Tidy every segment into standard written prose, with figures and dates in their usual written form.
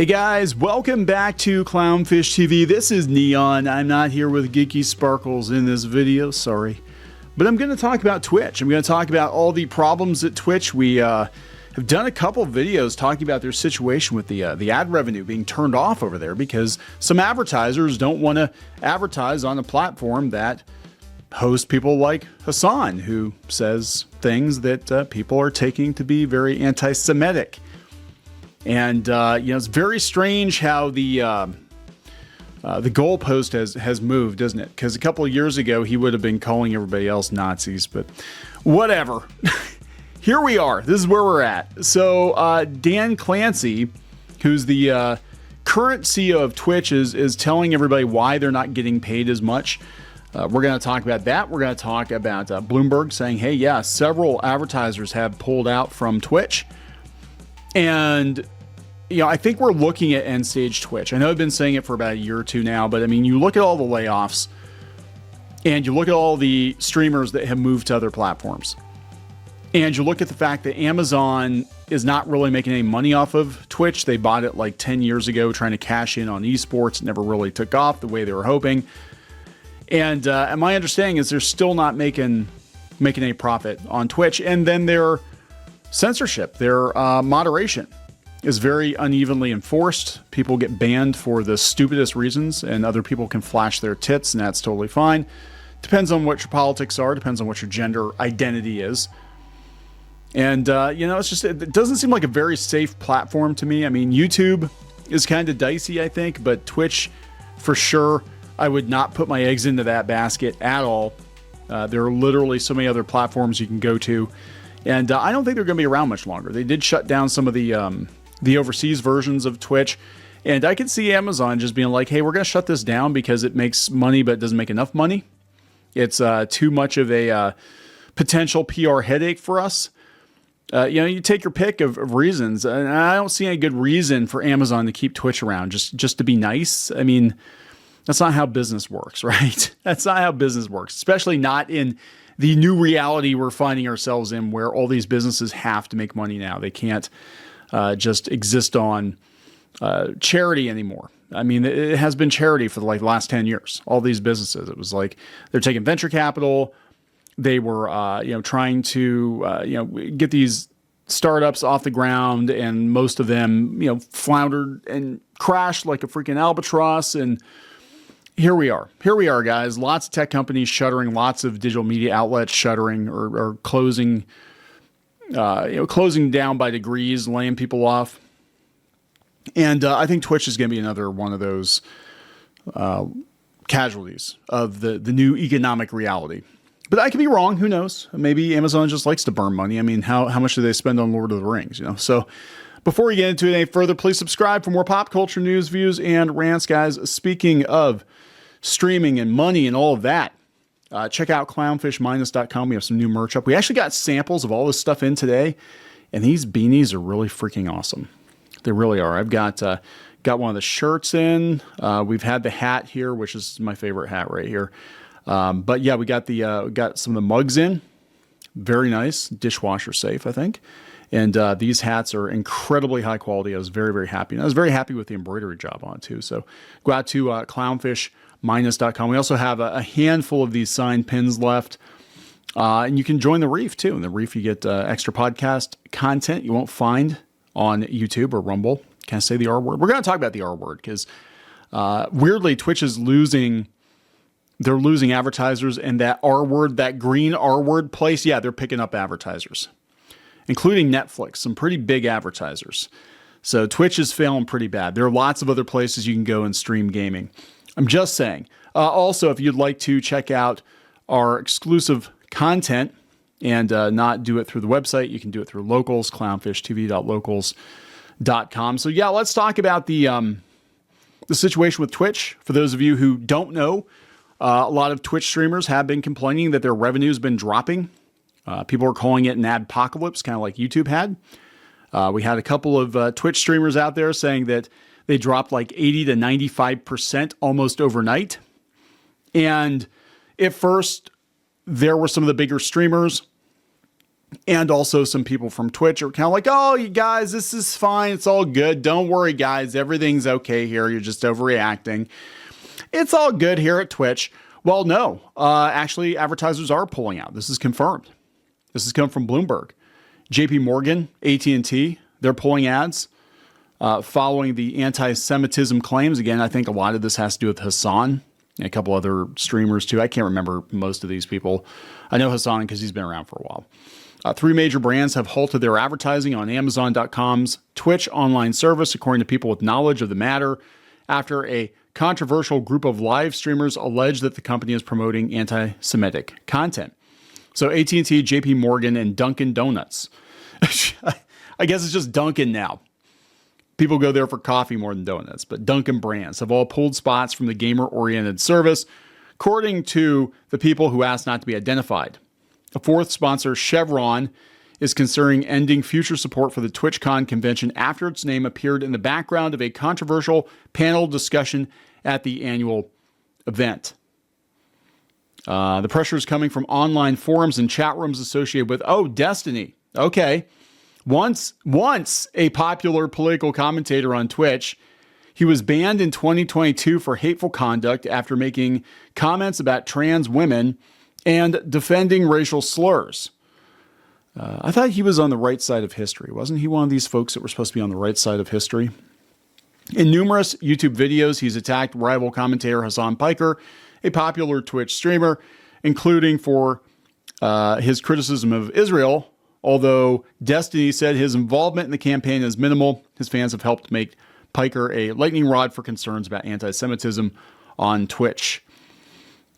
Hey guys, welcome back to Clownfish TV. This is Neon. I'm not here with Geeky Sparkles in this video, sorry. But I'm going to talk about Twitch. I'm going to talk about all the problems at Twitch. We have done a couple videos talking about their situation with the ad revenue being turned off over there because some advertisers don't want to advertise on a platform that hosts people like Hassan, who says things that people are taking to be very anti-Semitic. And, it's very strange how the goalpost has moved, doesn't it? Because a couple of years ago, he would have been calling everybody else Nazis, but whatever. Here we are. This is where we're at. So Dan Clancy, who's the current CEO of Twitch, is telling everybody why they're not getting paid as much. We're going to talk about that. We're going to talk about Bloomberg saying, hey, yeah, several advertisers have pulled out from Twitch. And, I think we're looking at end stage Twitch. I know I've been saying it for about a year or two now, but I mean, you look at all the layoffs and you look at all the streamers that have moved to other platforms. And you look at the fact that Amazon is not really making any money off of Twitch. They bought it like 10 years ago, trying to cash in on esports. It never really took off the way they were hoping. And my understanding is they're still not making any profit on Twitch. And then their censorship, their moderation is very unevenly enforced. People get banned for the stupidest reasons, and other people can flash their tits, and that's totally fine. Depends on what your politics are, depends on what your gender identity is. And, it doesn't seem like a very safe platform to me. I mean, YouTube is kind of dicey, I think, but Twitch, for sure, I would not put my eggs into that basket at all. There are literally so many other platforms you can go to. And I don't think they're going to be around much longer. They did shut down some of the overseas versions of Twitch. And I could see Amazon just being like, hey, we're going to shut this down because it makes money, but it doesn't make enough money. It's too much of a potential PR headache for us. You take your pick of reasons. And I don't see any good reason for Amazon to keep Twitch around just to be nice. I mean, that's not how business works, right? That's not how business works, especially not in the new reality we're finding ourselves in, where all these businesses have to make money now. They can't just exist on charity anymore. I mean, it has been charity for the last 10 years. All these businesses, it was like they're taking venture capital. They were, trying to, get these startups off the ground, and most of them, floundered and crashed like a freaking albatross. And here we are, guys. Lots of tech companies shuttering, lots of digital media outlets shuttering or closing, closing down by degrees, laying people off. And I think Twitch is going to be another one of those casualties of the new economic reality. But I could be wrong. Who knows? Maybe Amazon just likes to burn money. I mean, how much do they spend on Lord of the Rings? So before we get into it any further, please subscribe for more pop culture news, views, and rants, guys. Speaking of streaming and money and all of that, check out clownfishminus.com. We have some new merch up. We actually got samples of all this stuff in today, and these beanies are really freaking awesome. They really are. I've got one of the shirts in. We've had the hat here, which is my favorite hat right here. But yeah, we got some of the mugs in. Very nice, dishwasher safe, I think. And these hats are incredibly high quality. I was very, very happy. And I was very happy with the embroidery job on it too. So go out to clownfishminus.com. We also have a handful of these signed pins left. And you can join the Reef too. In the Reef, you get extra podcast content you won't find on YouTube or Rumble. Can I say the R word? We're going to talk about the R word because weirdly, Twitch is losing. They're losing advertisers, and that R word, that green R word place, yeah, they're picking up advertisers, including Netflix, some pretty big advertisers. So Twitch is failing pretty bad. There are lots of other places you can go and stream gaming. I'm just saying. Also, if you'd like to check out our exclusive content and not do it through the website, you can do it through Locals, clownfishtv.locals.com. So yeah, let's talk about the situation with Twitch. For those of you who don't know, a lot of Twitch streamers have been complaining that their revenue has been dropping. People are calling it an adpocalypse, kind of like YouTube had. We had a couple of Twitch streamers out there saying that they dropped like 80 to 95% almost overnight. And at first, there were some of the bigger streamers And also some people from Twitch are kind of like, oh, you guys, this is fine. It's all good. Don't worry, guys. Everything's okay here. You're just overreacting. It's all good here at Twitch. Well, no. Actually, advertisers are pulling out. This is confirmed. This has come from Bloomberg. JP Morgan, AT&T, they're pulling ads following the anti-Semitism claims. Again, I think a lot of this has to do with Hassan and a couple other streamers too. I can't remember most of these people. I know Hassan because he's been around for a while. 3 major brands have halted their advertising on Amazon.com's Twitch online service, according to people with knowledge of the matter, after a controversial group of live streamers alleged that the company is promoting anti-Semitic content. So AT&T, JP Morgan, and Dunkin Donuts. I guess it's just Dunkin now. People go there for coffee more than donuts, but Dunkin brands have all pulled spots from the gamer-oriented service, according to the people who asked not to be identified. A fourth sponsor, Chevron, is considering ending future support for the TwitchCon convention after its name appeared in the background of a controversial panel discussion at the annual event. The pressure is coming from online forums and chat rooms associated with, Destiny. Okay. Once a popular political commentator on Twitch, he was banned in 2022 for hateful conduct after making comments about trans women and defending racial slurs. I thought he was on the right side of history. Wasn't he one of these folks that were supposed to be on the right side of history? In numerous YouTube videos, he's attacked rival commentator Hassan Piker, a popular Twitch streamer, including for his criticism of Israel. Although Destiny said his involvement in the campaign is minimal, his fans have helped make Piker a lightning rod for concerns about anti-Semitism on Twitch.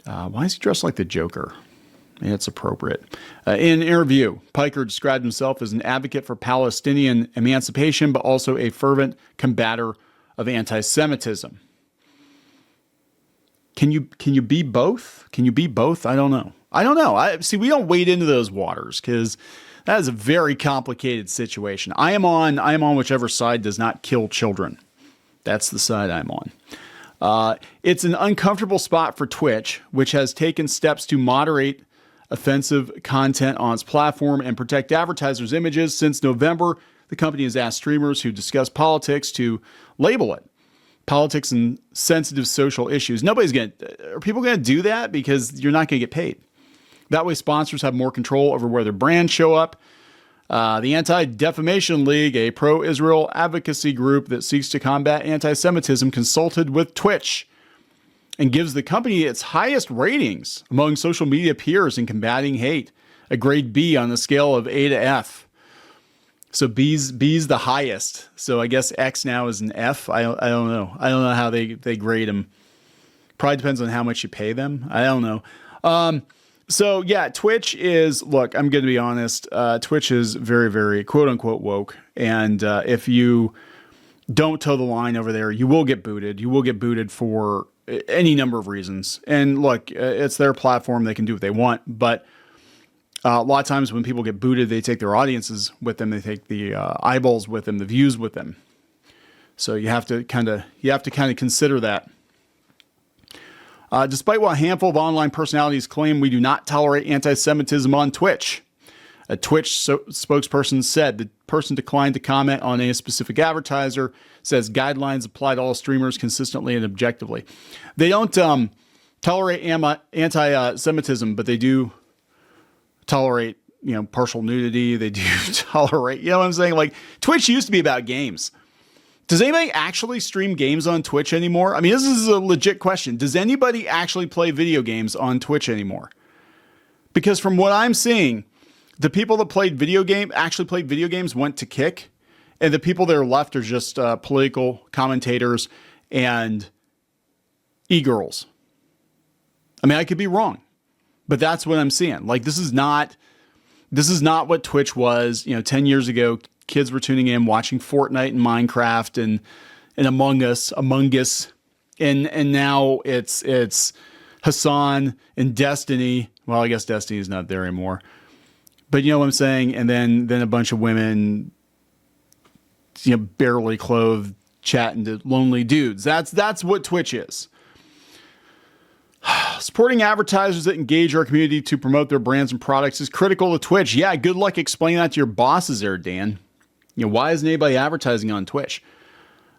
Why is he dressed like the Joker? It's appropriate. In an interview, Piker described himself as an advocate for Palestinian emancipation, but also a fervent combatter of anti-Semitism. Can you be both? Can you be both? I don't know. We don't wade into those waters because that is a very complicated situation. I am on whichever side does not kill children. That's the side I'm on. It's an uncomfortable spot for Twitch, which has taken steps to moderate offensive content on its platform and protect advertisers' images. Since November, the company has asked streamers who discuss politics to label it politics and sensitive social issues. Are people going to do that? Because you're not going to get paid. That way, sponsors have more control over where their brands show up. The Anti-Defamation League, a pro-Israel advocacy group that seeks to combat anti-Semitism, consulted with Twitch and gives the company its highest ratings among social media peers in combating hate, a grade B on the scale of A to F. So B's the highest. So I guess X now is an F. I don't know. I don't know how they grade them. Probably depends on how much you pay them. I don't know. So yeah, Twitch is, look, I'm going to be honest. Twitch is very, very quote unquote woke. And if you don't toe the line over there, you will get booted. You will get booted for any number of reasons. And look, it's their platform. They can do what they want. But a lot of times when people get booted, they take their audiences with them. They take the eyeballs with them, the views with them. So you have to kind of consider that. Despite what a handful of online personalities claim, we do not tolerate anti-Semitism on Twitch. A Twitch spokesperson said the person declined to comment on a specific advertiser, says guidelines apply to all streamers consistently and objectively. They don't tolerate anti-Semitism, but they do tolerate, partial nudity. They do tolerate, you know what I'm saying? Like, Twitch used to be about games. Does anybody actually stream games on Twitch anymore? I mean, this is a legit question. Does anybody actually play video games on Twitch anymore? Because from what I'm seeing, the people that actually played video games went to Kick, and the people that are left are just political commentators and e-girls. I mean, I could be wrong, but that's what I'm seeing. Like, this is not what Twitch was, 10 years ago. Kids were tuning in, watching Fortnite and Minecraft and Among Us, and now it's Hassan and Destiny. Well, I guess Destiny's not there anymore, but you know what I'm saying. And then a bunch of women, barely clothed, chatting to lonely dudes. That's what Twitch is. Supporting advertisers that engage our community to promote their brands and products is critical to Twitch. Yeah, good luck explaining that to your bosses there, Dan. Why isn't anybody advertising on Twitch?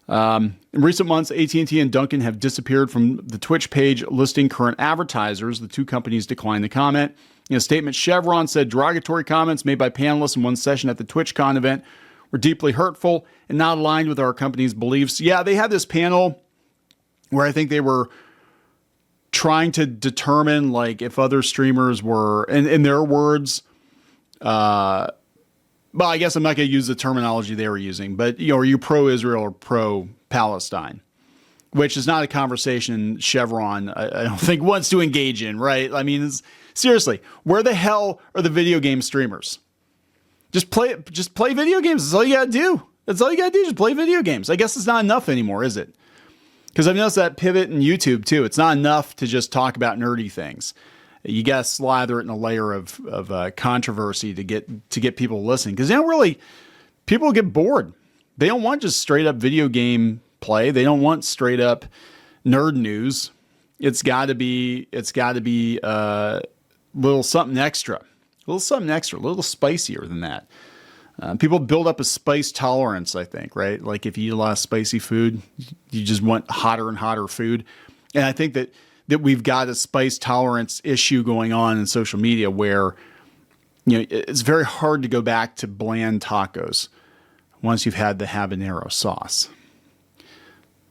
In recent months, AT&T and Dunkin have disappeared from the Twitch page listing current advertisers. The two companies declined to comment. In a statement, Chevron said derogatory comments made by panelists in one session at the TwitchCon event were deeply hurtful and not aligned with our company's beliefs. Yeah, they had this panel where I think they were trying to determine like if other streamers were, in their words, well, I guess I'm not going to use the terminology they were using, but are you pro-Israel or pro-Palestine? Which is not a conversation Chevron, I don't think, wants to engage in, right? I mean, seriously, where the hell are the video game streamers? Just play video games. That's all you got to do. That's all you got to do. Just play video games. I guess it's not enough anymore, is it? Because I've noticed that pivot in YouTube too. It's not enough to just talk about nerdy things. You got to slather it in a layer of controversy to get people listening. Because people get bored. They don't want just straight up video game play. They don't want straight up nerd news. It's got to be a little something extra, a little spicier than that. People build up a spice tolerance, I think, right? Like if you eat a lot of spicy food, you just want hotter and hotter food. And I think that we've got a spice tolerance issue going on in social media where, it's very hard to go back to bland tacos once you've had the habanero sauce.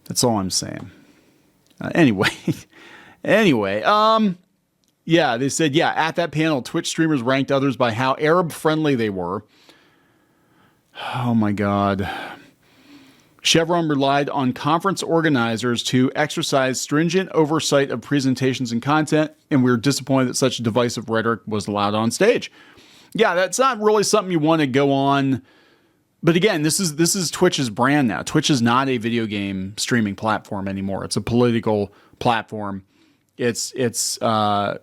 That's all I'm saying. Anyway, yeah, they said, at that panel, Twitch streamers ranked others by how Arab friendly they were. Oh my God. Chevron relied on conference organizers to exercise stringent oversight of presentations and content, and we were disappointed that such divisive rhetoric was allowed on stage. Yeah, that's not really something you want to go on. But again, this is Twitch's brand now. Twitch is not a video game streaming platform anymore. It's a political platform. It's a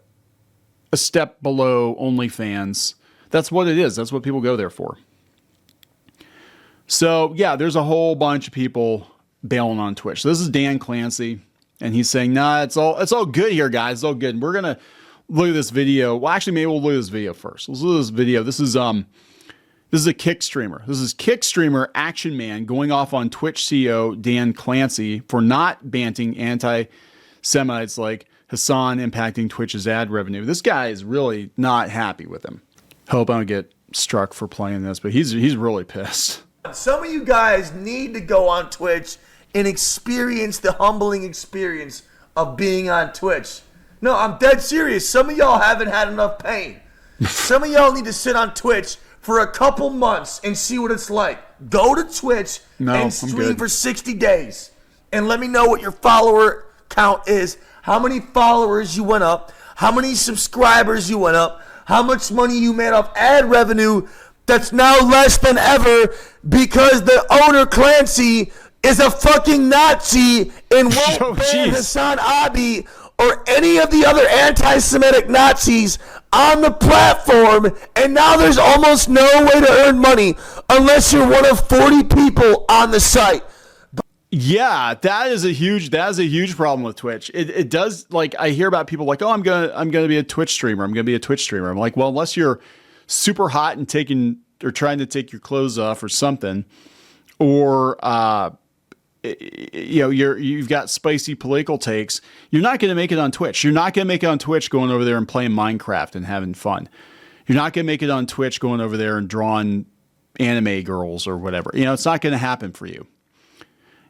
step below OnlyFans. That's what it is. That's what people go there for. So, yeah, there's a whole bunch of people bailing on Twitch. So this is Dan Clancy, and he's saying, nah, it's all good here, guys. It's all good. And we're going to look at this video. Well, actually, maybe we'll look at this video first. Let's look at this video. This is a Kick streamer. This is Kick streamer Action Man going off on Twitch CEO Dan Clancy for not banting anti-Semites like Hassan impacting Twitch's ad revenue. This guy is really not happy with him. Hope I don't get struck for playing this, but he's really pissed. Some of you guys need to go on Twitch and experience the humbling experience of being on Twitch. No, I'm dead serious. Some of y'all haven't had enough pain. Some of y'all need to sit on Twitch for a couple months and see what it's like. Go to Twitch and stream for 60 days. And let me know what your follower count is. How many followers you went up. How many subscribers you went up. How much money you made off ad revenue. That's now less than ever because the owner Clancy is a fucking Nazi and won't ban Hassan Abi or any of the other anti-Semitic Nazis on the platform, and now there's almost no way to earn money unless you're one of 40 people on the site. Yeah, that is a huge problem with Twitch. It does, like, I hear about people like, oh, I'm gonna be a Twitch streamer. I'm like, well, unless you're super hot and trying to take your clothes off or something, or you've got spicy political takes, you're not going to make it on Twitch. You're not going to make it on Twitch going over there and playing Minecraft and having fun. You're not going to make it on Twitch going over there and drawing anime girls or whatever. It's not going to happen for you.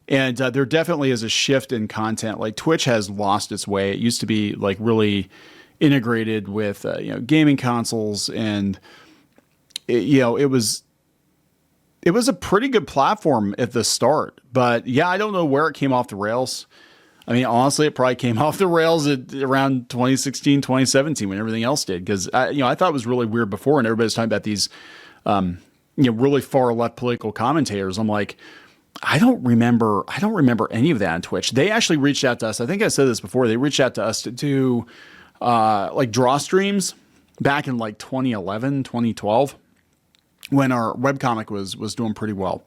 And there definitely is a shift in content. Like Twitch has lost its way. It used to be like really integrated with gaming consoles, and it was a pretty good platform at the start. But yeah, I don't know where it came off the rails. I mean, honestly, it probably came off the rails at around 2016, 2017 when everything else did. Because I thought it was really weird before, and everybody's talking about these really far left political commentators. I'm like, I don't remember any of that on Twitch. They actually reached out to us. I think I said this before. They reached out to us to do like draw streams back in like 2011, 2012, when our webcomic was doing pretty well.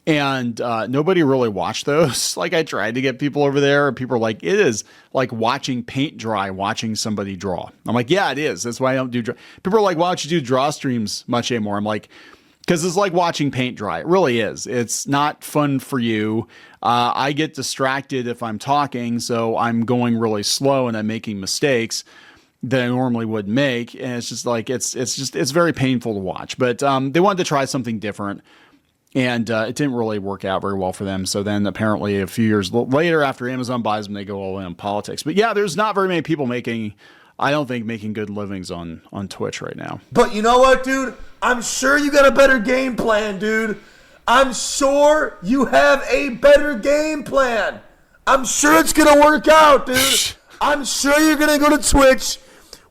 And nobody really watched those. Like I tried to get people over there, and people are like, it is like watching paint dry, watching somebody draw. I'm like, yeah, it is. That's why I don't do draw. People are like, why don't you do draw streams much anymore? I'm like, because it's like watching paint dry. It really is. It's not fun for you. I get distracted if I'm talking, so I'm going really slow and I'm making mistakes that I normally would make. And it's just like, it's very painful to watch. But they wanted to try something different. And it didn't really work out very well for them. So then apparently a few years later, after Amazon buys them, they go all in on politics. But yeah, there's not very many people making good livings on Twitch right now. But you know what, dude? I'm sure you got a better game plan, dude. I'm sure you have a better game plan. I'm sure it's going to work out, dude. I'm sure you're going to go to Twitch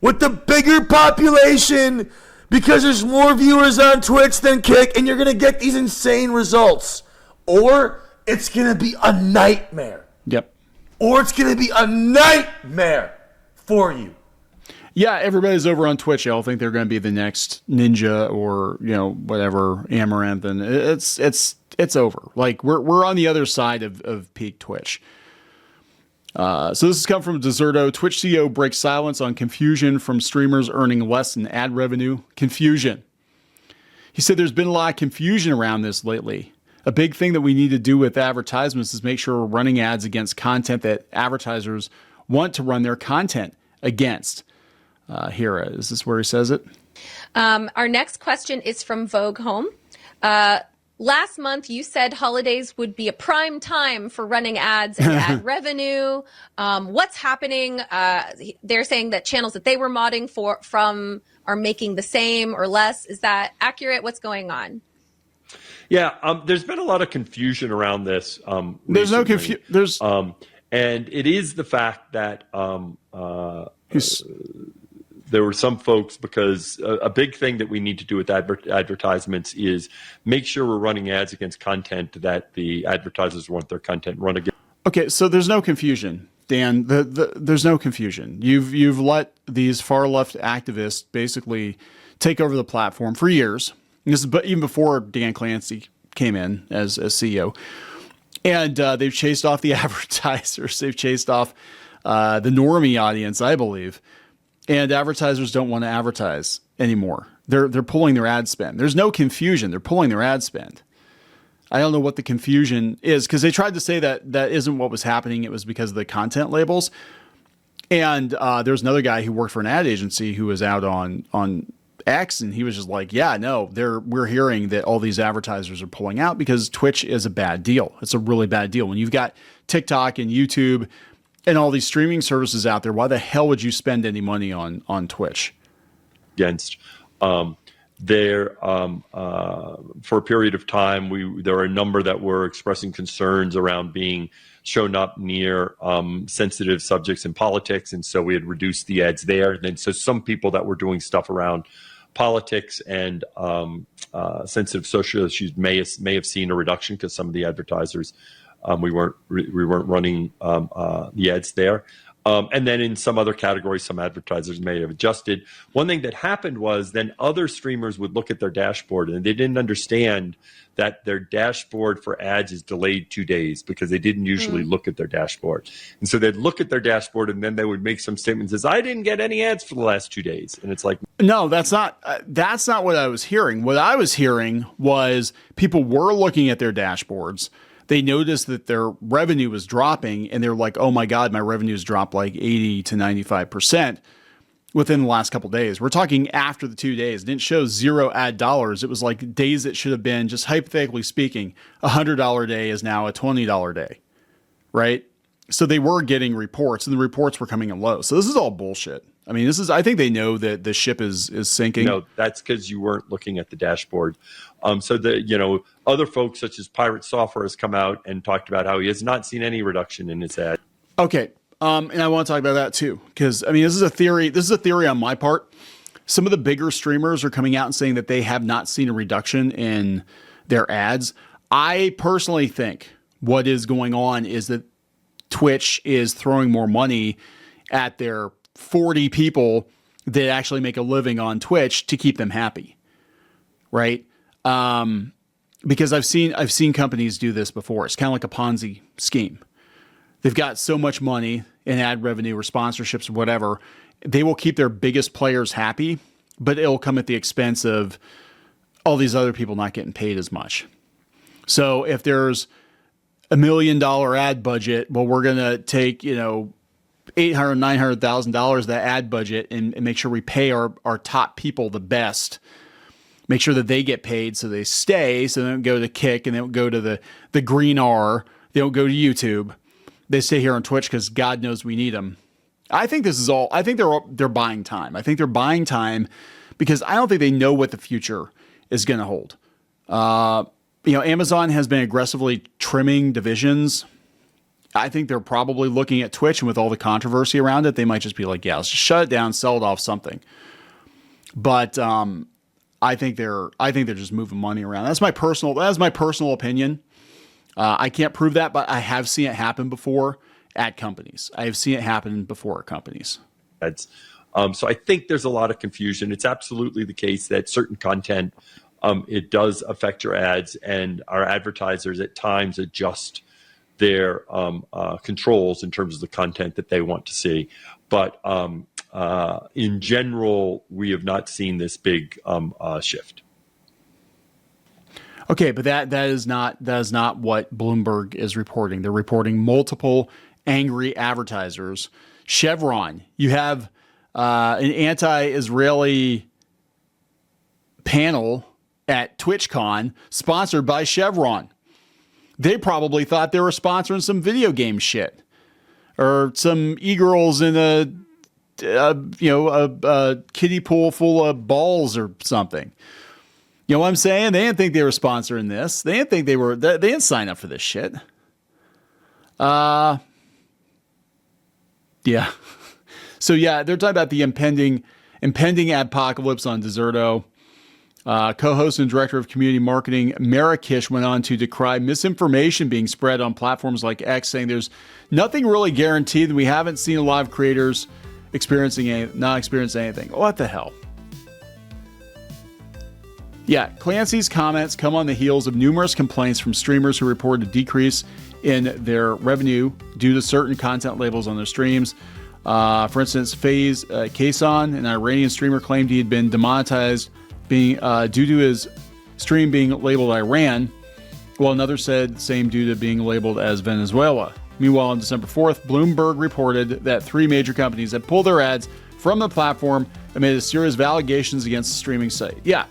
with the bigger population because there's more viewers on Twitch than Kick, and you're going to get these insane results. Or it's going to be a nightmare. Yep. Or it's going to be a nightmare for you. Yeah, everybody's over on Twitch. They all think they're going to be the next Ninja or, whatever, Amaranth, and it's over. Like we're on the other side of peak Twitch. So this has come from Deserto. Twitch CEO breaks silence on confusion from streamers earning less in ad revenue. Confusion. He said there's been a lot of confusion around this lately. A big thing that we need to do with advertisements is make sure we're running ads against content that advertisers want to run their content against. Here, is this where he says it? Our next question is from Vogue Home. Last month, you said holidays would be a prime time for running ads and ad revenue. What's happening? They're saying that channels that they were modding from are making the same or less. Is that accurate? What's going on? Yeah, there's been a lot of confusion around this. There's no confusion. And it is the fact that there were some folks, because a big thing that we need to do with advertisements is make sure we're running ads against content that the advertisers want their content run against. Okay, so there's no confusion, Dan. There's no confusion. You've let these far left activists basically take over the platform for years. This is even before Dan Clancy came in as CEO, and they've chased off the advertisers. They've chased off the normie audience, I believe. And advertisers don't want to advertise anymore. They're pulling their ad spend. There's no confusion. They're pulling their ad spend. I don't know what the confusion is, because they tried to say that isn't what was happening. It was because of the content labels. And there's another guy who worked for an ad agency who was out on X, and he was just like, yeah, no, we're hearing that all these advertisers are pulling out because Twitch is a bad deal. It's a really bad deal. When you've got TikTok and YouTube and all these streaming services out there, why the hell would you spend any money on Twitch? Against for a period of time, there were a number that were expressing concerns around being shown up near sensitive subjects in politics, and so we had reduced the ads there. And then so some people that were doing stuff around politics and sensitive social issues may have seen a reduction, because some of the advertisers. We weren't running the ads there. And then in some other categories, some advertisers may have adjusted. One thing that happened was then other streamers would look at their dashboard, and they didn't understand that their dashboard for ads is delayed 2 days, because they didn't usually look at their dashboard. And so they'd look at their dashboard, and then they would make some statements as, I didn't get any ads for the last 2 days. And it's like, no, that's not what I was hearing. What I was hearing was people were looking at their dashboards. They noticed that their revenue was dropping, and they're like, oh my God, my revenue's dropped like 80 to 95% within the last couple of days. We're talking after the 2 days. It didn't show zero ad dollars. It was like days that should have been, just hypothetically speaking, $100 day is now a $20 day, right? So they were getting reports, and the reports were coming in low. So this is all bullshit. I mean, I think they know that the ship is sinking. No, that's because you weren't looking at the dashboard. So other folks such as Pirate Software has come out and talked about how he has not seen any reduction in his ad. Okay. And I want to talk about that too, because I mean, this is a theory on my part. Some of the bigger streamers are coming out and saying that they have not seen a reduction in their ads. I personally think what is going on is that Twitch is throwing more money at their 40 people that actually make a living on Twitch to keep them happy. Right. because I've seen companies do this before. It's kind of like a Ponzi scheme. They've got so much money in ad revenue or sponsorships or whatever, they will keep their biggest players happy, but it'll come at the expense of all these other people not getting paid as much. So if there's $1 million ad budget, well, we're going to take, $800,000, $900,000 of that ad budget and make sure we pay our top people the best. Make sure that they get paid so they stay, so they don't go to Kick and they don't go to the Green R. They don't go to YouTube. They stay here on Twitch because God knows we need them. I think this is all. I think they're buying time. I think they're buying time because I don't think they know what the future is going to hold. Amazon has been aggressively trimming divisions. I think they're probably looking at Twitch, and with all the controversy around it, they might just be like, "Yeah, let's just shut it down, sell it off, something." But I think they're just moving money around. That's my personal opinion. I can't prove that, but I have seen it happen before at companies. I have seen it happen before at companies. So I think there's a lot of confusion. It's absolutely the case that certain content, it does affect your ads, and our advertisers at times adjust their controls in terms of the content that they want to see. But in general, we have not seen this big shift. Okay, but that is not what Bloomberg is reporting. They're reporting multiple angry advertisers. Chevron, you have an anti-Israeli panel at TwitchCon sponsored by Chevron. They probably thought they were sponsoring some video game shit or some e-girls in a kiddie pool full of balls or something. You know what I'm saying? They didn't think they were sponsoring this. They didn't think they didn't sign up for this shit. Yeah. So yeah, they're talking about the impending apocalypse on Deserto. Co-host and director of community marketing Marrakesh went on to decry misinformation being spread on platforms like X, saying there's nothing really guaranteed, and we haven't seen a lot of creators not experiencing anything. What the hell? Yeah, Clancy's comments come on the heels of numerous complaints from streamers who reported a decrease in their revenue due to certain content labels on their streams. For instance, Faiz Kaysan, an Iranian streamer, claimed he had been demonetized due to his stream being labeled Iran, while another said same due to being labeled as Venezuela. Meanwhile, on December 4th, Bloomberg reported that 3 major companies had pulled their ads from the platform amid a series of allegations against the streaming site. Yeah.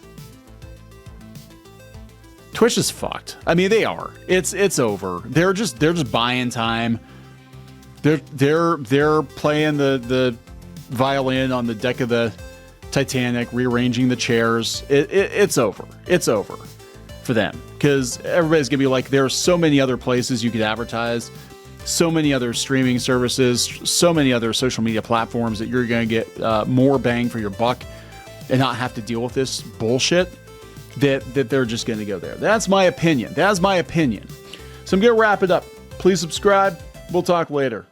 Twitch is fucked. I mean, they are. It's over. They're just buying time. They're playing the violin on the deck of the Titanic, rearranging the chairs. It's over. It's over for them because everybody's gonna be like, there are so many other places you could advertise, so many other streaming services, so many other social media platforms that you're gonna get more bang for your buck and not have to deal with this bullshit. That they're just going to go there. That's my opinion. So I'm going to wrap it up. Please subscribe. We'll talk later.